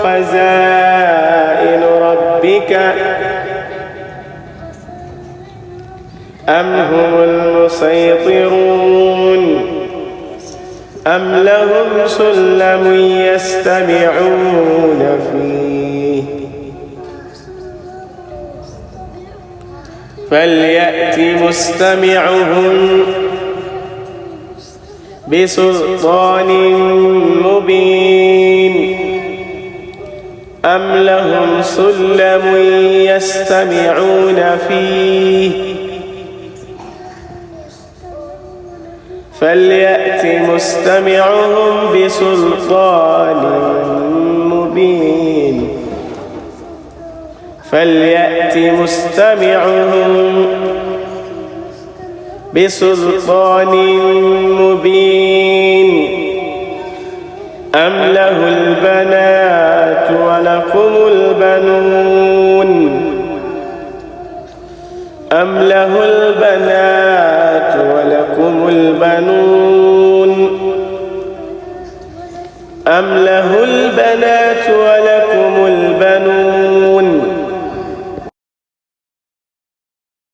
خزائن ربك أم هم المسيطرون أم لهم سلم يستمعون فيه فليأت مستمعهم بسلطان مبين أم لهم سلم يستمعون فيه فليأت مستمعهم بسلطان مبين فليأت مستمعهم بسلطان مبين أم له البنات ولكم البنون أم له البنات ولكم البنون أم له البنات ولكم